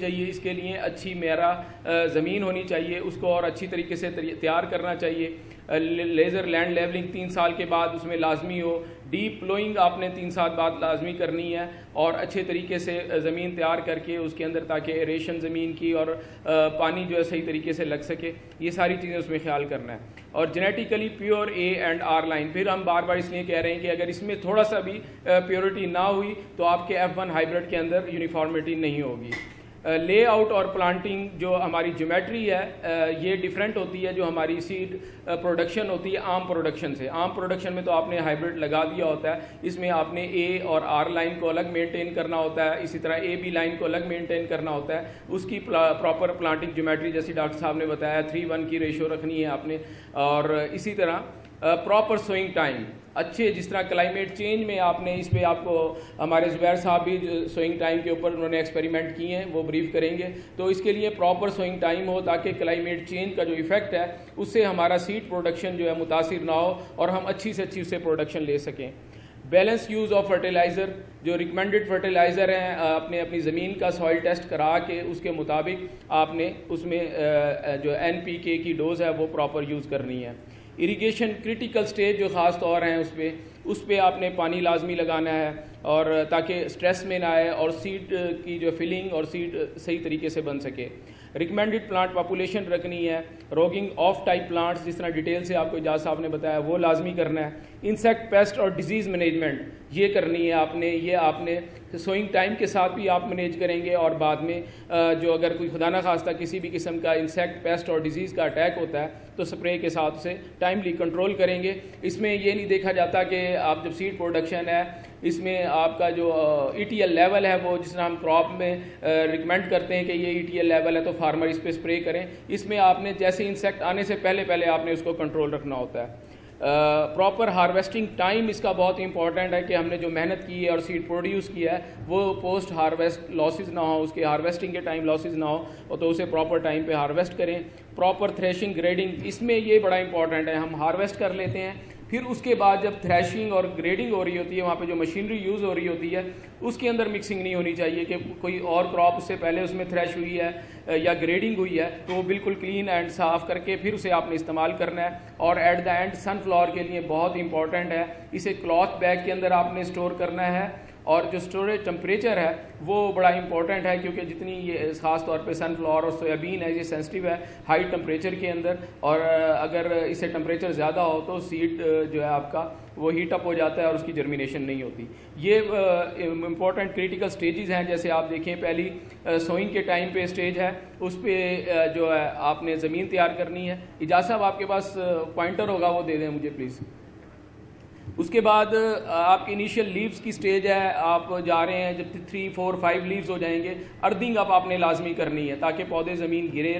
چاہیے, اس کے لیے اچھی میرا زمین ہونی چاہیے, اس کو اور اچھی طریقے سے تیار کرنا چاہیے. لیزر لینڈ لیولنگ 3 سال کے بعد اس میں لازمی ہو. ڈیپ پلوئنگ آپ نے 3 سال بعد لازمی کرنی ہے, اور اچھے طریقے سے زمین تیار کر کے اس کے اندر تاکہ ایریشن زمین کی اور پانی جو ہے صحیح طریقے سے لگ سکے, یہ ساری چیزیں اس میں خیال کرنا ہے. اور genetically pure A and R line, پھر ہم بار بار اس لیے کہہ رہے ہیں کہ اگر اس میں تھوڑا سا بھی پیورٹی نہ ہوئی تو آپ کے F1 ہائیبرڈ کے اندر یونیفارمٹی نہیں ہوگی. لے آؤٹ اور پلانٹنگ جو ہماری جیومیٹری ہے یہ ڈیفرنٹ ہوتی ہے جو ہماری سیڈ پروڈکشن ہوتی ہے عام پروڈکشن سے. عام پروڈکشن میں تو آپ نے ہائیبرڈ لگا دیا ہوتا ہے, اس میں آپ نے اے اور آر لائن کو الگ مینٹین کرنا ہوتا ہے, اسی طرح اے بی لائن کو الگ مینٹین کرنا ہوتا ہے. اس کی پراپر پلانٹنگ جیومیٹری جیسی ڈاکٹر صاحب نے بتایا 3:1 کی ریشو رکھنی ہے آپ نے. اور اسی طرح پراپر سوئنگ ٹائم اچھے, جس طرح کلائمیٹ چینج میں آپ نے اس پہ آپ کو ہمارے زبیر صاحب بھی سوئنگ ٹائم کے اوپر انہوں نے ایکسپیریمنٹ کیے ہیں, وہ بریف کریں گے. تو اس کے لیے پراپر سوئنگ ٹائم ہو تاکہ کلائمیٹ چینج کا جو ایفیکٹ ہے اس سے ہمارا سیڈ پروڈکشن جو ہے متاثر نہ ہو اور ہم اچھی سے اچھی اس سے پروڈکشن لے سکیں. بیلنس یوز آف فرٹیلائزر, جو ریکمینڈڈ فرٹیلائزر ہیں آپ نے اپنی زمین کا سوائل ٹیسٹ کرا کے اس کے مطابق آپ نے اس میں جو NPK کی ڈوز ہے وہ پراپر یوز کرنی ہے. اریگیشن کرٹیکل سٹیج جو خاص طور ہیں اس پہ آپ نے پانی لازمی لگانا ہے اور تاکہ سٹریس میں نہ آئے اور سیڈ کی جو فلنگ اور سیڈ صحیح طریقے سے بن سکے. ریکمینڈڈ پلانٹ پاپولیشن رکھنی ہے. روگنگ آف ٹائپ پلانٹس جس طرح ڈیٹیل سے آپ کو اجاز صاحب نے بتایا وہ لازمی کرنا ہے. انسیکٹ پیسٹ اور ڈیزیز مینجمنٹ یہ کرنی ہے آپ نے, یہ آپ نے سوئنگ ٹائم کے ساتھ بھی آپ مینیج کریں گے, اور بعد میں جو اگر کوئی خدا نخواستہ کسی بھی قسم کا انسیکٹ پیسٹ اور ڈیزیز کا اٹیک ہوتا ہے تو سپرے کے ساتھ اسے ٹائملی کنٹرول کریں گے. اس میں یہ نہیں دیکھا جاتا کہ آپ جب سیڈ پروڈکشن ہے اس میں آپ کا جو ETL لیول ہے وہ جس طرح ہم کراپ میں ریکمینڈ کرتے ہیں کہ یہ ETL لیول ہے تو فارمر اس پہ سپرے کریں, اس میں آپ نے جیسے انسیکٹ آنے سے پہلے آپ نے اس کو کنٹرول رکھنا ہوتا ہے. پراپر ہارویسٹنگ ٹائم اس کا بہت امپورٹنٹ ہے کہ ہم نے جو محنت کی ہے اور سیڈ پروڈیوس کیا ہے وہ پوسٹ ہارویسٹ لاسز نہ ہو, اس کے ہارویسٹنگ کے ٹائم لاسز نہ ہو تو اسے پراپر ٹائم پہ ہارویسٹ کریں. پراپر تھریشنگ گریڈنگ, اس میں یہ بڑا امپورٹنٹ ہے, ہم ہارویسٹ کر لیتے ہیں پھر اس کے بعد جب تھریشنگ اور گریڈنگ ہو رہی ہوتی ہے وہاں پہ جو مشینری یوز ہو رہی ہوتی ہے اس کے اندر مکسنگ نہیں ہونی چاہیے کہ کوئی اور کراپ اس سے پہلے اس میں تھریش ہوئی ہے یا گریڈنگ ہوئی ہے تو وہ بالکل کلین اینڈ صاف کر کے پھر اسے آپ نے استعمال کرنا ہے. اور at the end sunflower کے لیے بہت امپورٹنٹ ہے, اسے کلاتھ بیگ کے اندر آپ نے اسٹور کرنا ہے, اور جو اسٹوریج ٹمپریچر ہے وہ بڑا امپورٹنٹ ہے کیونکہ جتنی یہ خاص طور پہ سن فلاور اور سویابین ہے یہ سینسٹیو ہے ہائی ٹمپریچر کے اندر, اور اگر اسے ٹمپریچر زیادہ ہو تو سیڈ جو ہے آپ کا وہ ہیٹ اپ ہو جاتا ہے اور اس کی جرمینیشن نہیں ہوتی. یہ امپورٹنٹ کریٹیکل سٹیجز ہیں, جیسے آپ دیکھیں پہلی سوئنگ کے ٹائم پہ سٹیج ہے, اس پہ جو ہے آپ نے زمین تیار کرنی ہے. اجاز صاحب آپ کے پاس پوائنٹر ہوگا وہ دے دیں مجھے پلیز. اس کے بعد آپ کی انیشیل لیوز کی سٹیج ہے, آپ جا رہے ہیں جب 3, 4, 5 لیوز ہو جائیں گے ارتھنگ اب آپ نے لازمی کرنی ہے تاکہ پودے زمین گرے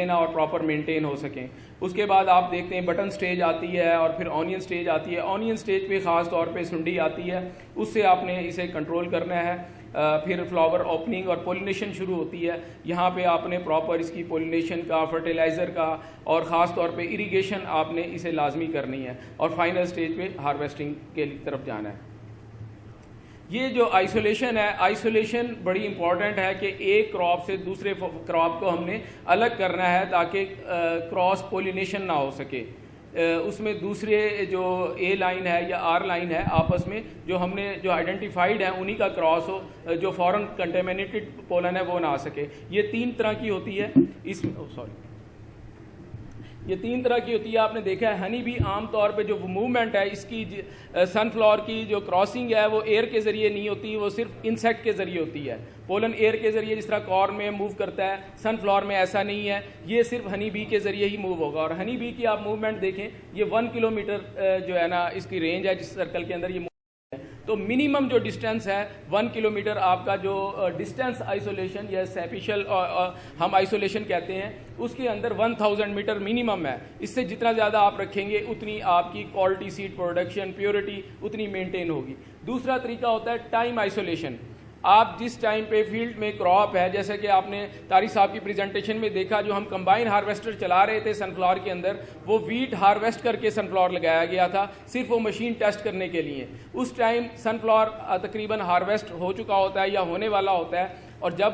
نہ اور پراپر مینٹین ہو سکیں. اس کے بعد آپ دیکھتے ہیں بٹن سٹیج آتی ہے اور پھر آنین سٹیج آتی ہے. آنین سٹیج پہ خاص طور پہ سنڈی آتی ہے, اس سے آپ نے اسے کنٹرول کرنا ہے. پھر فلاور اوپننگ اور پولینیشن شروع ہوتی ہے, یہاں پہ آپ نے پراپر اس کی پولینیشن کا, فرٹیلائزر کا اور خاص طور پہ اریگیشن آپ نے اسے لازمی کرنی ہے, اور فائنل سٹیج پہ ہارویسٹنگ کے طرف جانا ہے. یہ جو آئسولیشن ہے, آئسولیشن بڑی امپورٹنٹ ہے کہ ایک کراپ سے دوسرے کراپ کو ہم نے الگ کرنا ہے تاکہ کراس پولینیشن نہ ہو سکے. اس میں دوسرے جو اے لائن ہے یا آر لائن ہے آپس میں جو ہم نے جو آئیڈینٹیفائڈ ہیں انہی کا کراس ہو, جو فورن کنٹیمنیٹڈ پولن ہے وہ نہ آ سکے. یہ 3 طرح کی ہوتی ہے, اس میں یہ 3 طرح کی ہوتی ہے. آپ نے دیکھا ہے ہنی بھی عام طور پہ جو موومنٹ ہے اس کی سن فلاور کی جو کراسنگ ہے وہ ایئر کے ذریعے نہیں ہوتی, وہ صرف انسیکٹ کے ذریعے ہوتی ہے. پولن ایئر کے ذریعے جس طرح کارن میں موو کرتا ہے, سن فلاور میں ایسا نہیں ہے, یہ صرف ہنی بی کے ذریعے ہی موو ہوگا. اور ہنی بی کی آپ موومنٹ دیکھیں, یہ 1 کلومیٹر جو ہے نا اس کی رینج ہے جس سرکل کے اندر یہ موو ہے. تو منیمم جو ڈسٹینس ہے 1 کلومیٹر آپ کا جو ڈسٹینس آئسولیشن یا سیپیشل ہم آئسولیشن کہتے ہیں اس کے اندر 1000 میٹر منیمم ہے. اس سے جتنا زیادہ آپ رکھیں گے اتنی آپ کی کوالٹی سیڈ پروڈکشن پیورٹی اتنی مینٹین ہوگی. دوسرا طریقہ ہوتا ہے ٹائم آئسولیشن. آپ جس ٹائم پہ فیلڈ میں کراپ ہے, جیسے کہ آپ نے طارق صاحب کی پریزنٹیشن میں دیکھا جو ہم کمبائن ہارویسٹر چلا رہے تھے سن فلاور کے اندر, وہ ویٹ ہارویسٹ کر کے سن فلاور لگایا گیا تھا صرف وہ مشین ٹیسٹ کرنے کے لیے. اس ٹائم سن فلاور تقریباً ہارویسٹ ہو چکا ہوتا ہے یا ہونے والا ہوتا ہے. اور جب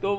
تو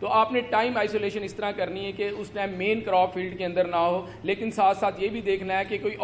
تو آپ نے ٹائم آئسولیشن اس طرح کرنی ہے کہ اس ٹائم مین کراپ فیلڈ کے اندر نہ ہو, لیکن ساتھ ساتھ یہ بھی دیکھنا ہے کہ کوئی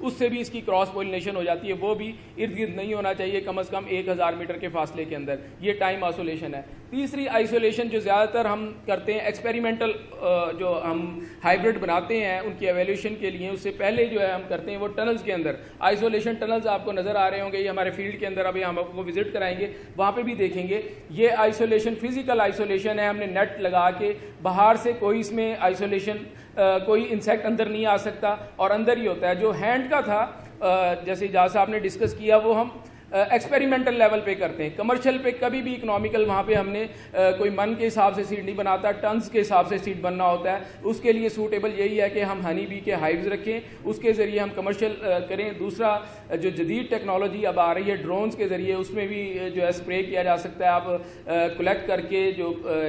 اس سے بھی اس کی کراس پولینیشن ہو جاتی ہے, وہ بھی ارد گرد نہیں ہونا چاہیے, کم از کم 1000 میٹر کے فاصلے کے اندر. یہ ٹائم آئسولیشن ہے. تیسری آئسولیشن جو زیادہ تر ہم کرتے ہیں ایکسپیریمنٹل جو ہم ہائیبرڈ بناتے ہیں ان کی ایویلیوشن کے لیے, اس سے پہلے جو ہے ہم کرتے ہیں وہ ٹنلز کے اندر. آئسولیشن ٹنلز آپ کو نظر آ رہے ہوں گے, یہ ہمارے فیلڈ کے اندر ابھی ہم آپ کو وزٹ کرائیں گے, وہاں پہ بھی دیکھیں گے. یہ آئسولیشن فزیکل آئسولیشن ہے, ہم نے نیٹ لگا کے باہر سے کوئی اس میں آئسولیشن کوئی انسیکٹ اندر نہیں آ سکتا اور اندر ہی ہوتا ہے. جو ہینڈ کا تھا جیسے اجاز صاحب نے ڈسکس کیا وہ ہم ایکسپیریمنٹل لیول پہ کرتے ہیں. کمرشل پہ کبھی بھی اکنامیکل وہاں پہ ہم نے کوئی من کے حساب سے سیڈ نہیں بناتا, ٹنز کے حساب سے سیڈ بننا ہوتا ہے. اس کے لیے سوٹیبل یہی ہے کہ ہم ہنی بی کے ہائیوز رکھیں, اس کے ذریعے ہم کمرشل کریں. دوسرا جو جدید ٹیکنالوجی اب آ رہی ہے ڈرونز کے ذریعے, اس میں بھی جو ہے اسپرے کیا جا سکتا ہے. آپ کلیکٹ کر کے جو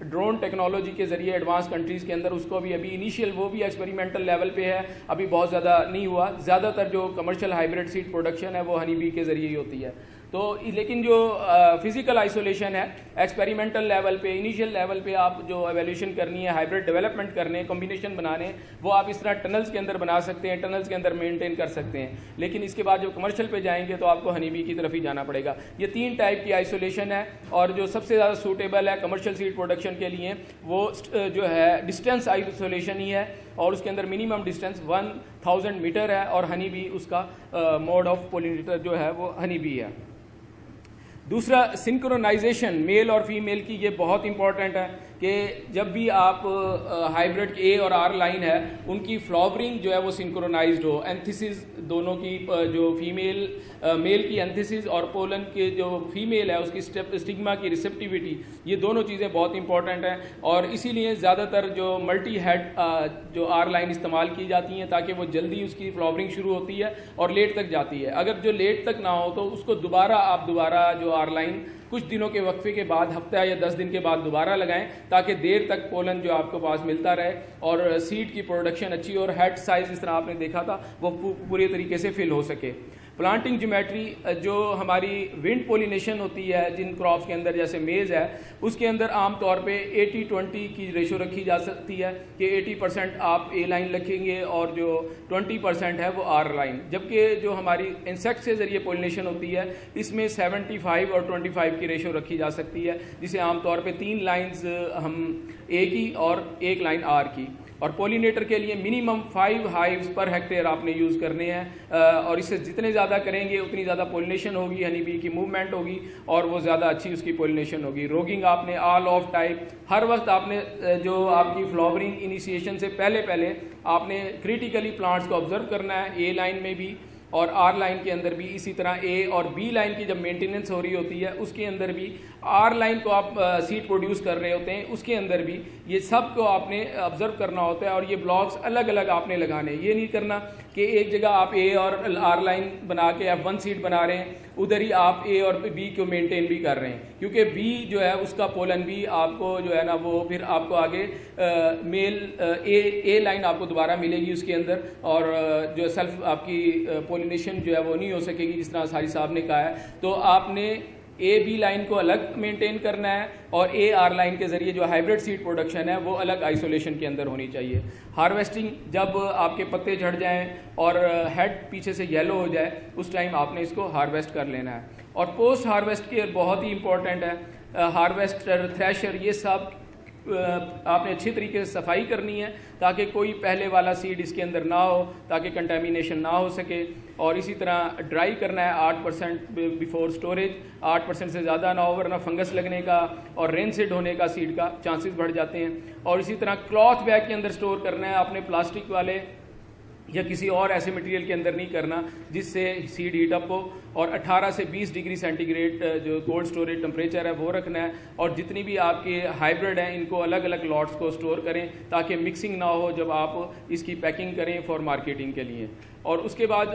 ڈرون ٹیکنالوجی کے ذریعے ایڈوانس کنٹریز کے اندر اس کو بھی ابھی انیشیل وہ بھی ایکسپیریمنٹل لیول پہ ہے, ابھی بہت زیادہ نہیں ہوا. زیادہ تر جو کمرشل ہائیبرڈ سیڈ پروڈکشن ہے وہ ہنی بی کے ذریعے ہی ہوتی ہے. تو لیکن جو فزیکل آئسولیشن ہے ایکسپیریمنٹل لیول پہ, انیشیل لیول پہ آپ جو ایویلیوشن کرنی ہے, ہائیبرڈ ڈیولپمنٹ کرنے, کمبینیشن بنانے, وہ آپ اس طرح ٹنلز کے اندر بنا سکتے ہیں, ٹنلز کے اندر مینٹین کر سکتے ہیں. لیکن اس کے بعد جو کمرشل پہ جائیں گے تو آپ کو ہنی بی کی طرف ہی جانا پڑے گا. یہ 3 ٹائپ کی آئسولیشن ہے, اور جو سب سے زیادہ سوٹیبل ہے کمرشل سیڈ پروڈکشن کے لیے وہ جو ہے ڈسٹینس آئسولیشن ہی ہے, اور اس کے اندر منیمم ڈسٹینس 1000 میٹر ہے, اور ہنی بی اس کا موڈ آف پولینیٹر جو ہے وہ ہنی بی ہے. دوسرا سنکرونائزیشن میل اور فیمیل کی, یہ بہت امپورٹنٹ ہے کہ جب بھی آپ ہائیبرڈ اے اور آر لائن ہے ان کی فلاورنگ جو ہے وہ سنکرونائزڈ ہو. اینتھیسز دونوں کی, جو فیمیل میل کی اینتھیسز اور پولن کے جو فیمیل ہے اس کی اسٹگما کی ریسیپٹیوٹی, یہ دونوں چیزیں بہت امپورٹنٹ ہیں. اور اسی لیے زیادہ تر جو ملٹی ہیڈ جو آر لائن استعمال کی جاتی ہیں تاکہ وہ جلدی اس کی فلاورنگ شروع ہوتی ہے اور لیٹ تک جاتی ہے. اگر جو لیٹ تک نہ ہو تو اس کو دوبارہ جو آر لائن کچھ دنوں کے وقفے کے بعد, ہفتہ یا 10 دن کے بعد دوبارہ لگائیں تاکہ دیر تک پولن جو آپ کو پاس ملتا رہے اور سیڈ کی پروڈکشن اچھی اور ہیڈ سائز جس طرح آپ نے دیکھا تھا وہ پورے طریقے سے فل ہو سکے. پلانٹنگ جیومیٹری جو ہماری ونڈ پولینیشن ہوتی ہے جن کراپس کے اندر جیسے میز ہے, اس کے اندر عام طور پہ 80-20 کی ریشو رکھی جا سکتی ہے کہ 80% آپ اے لائن رکھیں گے اور جو 20% ہے وہ آر لائن. جبکہ جو ہماری انسیکٹ کے ذریعے پولینیشن ہوتی ہے اس میں 75 اور 25 کی ریشو رکھی جا سکتی ہے, جسے عام طور پہ 3 لائنز ہم اے کی اور 1 لائن آر کی. اور پولینیٹر کے لیے منیمم 5 ہائیوز پر ہیکٹیئر آپ نے یوز کرنے ہیں, اور اس سے جتنے زیادہ کریں گے اتنی زیادہ پولینیشن ہوگی, ہنی بی کی موومنٹ ہوگی اور وہ زیادہ اچھی اس کی پولینیشن ہوگی. روگنگ آپ نے آل آف ٹائپ ہر وقت آپ نے جو آپ کی فلاورنگ انیشیشن سے پہلے آپ نے کریٹیکلی پلانٹس کو آبزرو کرنا ہے, اے لائن میں بھی اور آر لائن کے اندر بھی. اسی طرح اے اور بی لائن کی جب مینٹیننس ہو رہی ہوتی ہے اس کے اندر بھی, آر لائن کو آپ سیڈ پروڈیوس کر رہے ہوتے ہیں اس کے اندر بھی, یہ سب کو آپ نے آبزرو کرنا ہوتا ہے. اور یہ بلاکس الگ الگ آپ نے لگانے, یہ نہیں کرنا کہ ایک جگہ آپ اے اور آر لائن بنا کے آپ 1 سیڈ بنا رہے ہیں, ادھر ہی آپ اے اور بی کو مینٹین بھی کر رہے ہیں, کیونکہ بی جو ہے اس کا پولن بھی آپ کو جو ہے نا وہ پھر آپ کو آگے میل اے لائن آپ کو دوبارہ ملے گی اس کے اندر, اور جو سیلف آپ کی پولینیشن جو ہے وہ نہیں ہو سکے گی جس طرح ساری صاحب نے کہا ہے. تو آپ نے اے بی لائن کو الگ مینٹین کرنا ہے اور اے آر لائن کے ذریعے جو ہائیبرڈ سیڈ پروڈکشن ہے وہ الگ آئسولیشن کے اندر ہونی چاہیے. ہارویسٹنگ جب آپ کے پتے جھڑ جائیں اور ہیڈ پیچھے سے یلو ہو جائے اس ٹائم آپ نے اس کو ہارویسٹ کر لینا ہے. اور پوسٹ ہارویسٹ کیئر بہت ہی امپورٹنٹ ہے. ہارویسٹر, تھریشر, یہ سب آپ نے اچھی طریقے سے صفائی کرنی ہے تاکہ کوئی پہلے والا سیڈ اس کے اندر نہ ہو, تاکہ کنٹامینیشن نہ ہو سکے. اور اسی طرح ڈرائی کرنا ہے 8% بیفور سٹوریج, 8% سے زیادہ نہ ہو ورنہ فنگس لگنے کا اور رینسڈ ہونے کا سیڈ کا چانسز بڑھ جاتے ہیں. اور اسی طرح کلاتھ بیگ کے اندر سٹور کرنا ہے, آپ نے پلاسٹک والے یا کسی اور ایسے مٹیریل کے اندر نہیں کرنا جس سے سیڈ ہیٹ اپ ہو. اور 18 سے 20 ڈگری سینٹی گریڈ جو کولڈ سٹوریج ٹمپریچر ہے وہ رکھنا ہے. اور جتنی بھی آپ کے ہائیبرڈ ہیں ان کو الگ الگ لاٹس کو سٹور کریں تاکہ مکسنگ نہ ہو جب آپ اس کی پیکنگ کریں فار مارکیٹنگ کے لیے. اور اس کے بعد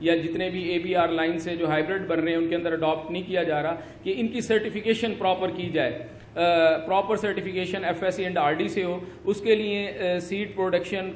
یا جتنے بھی اے بی آر لائن سے جو ہائیبرڈ بن رہے ہیں ان کے اندر اڈاپٹ نہیں کیا جا رہا, کہ ان کی سرٹیفیکیشن پراپر کی جائے. Proper certification FSC and RD سے ہو. اس کے لیے سیڈ پروڈکشن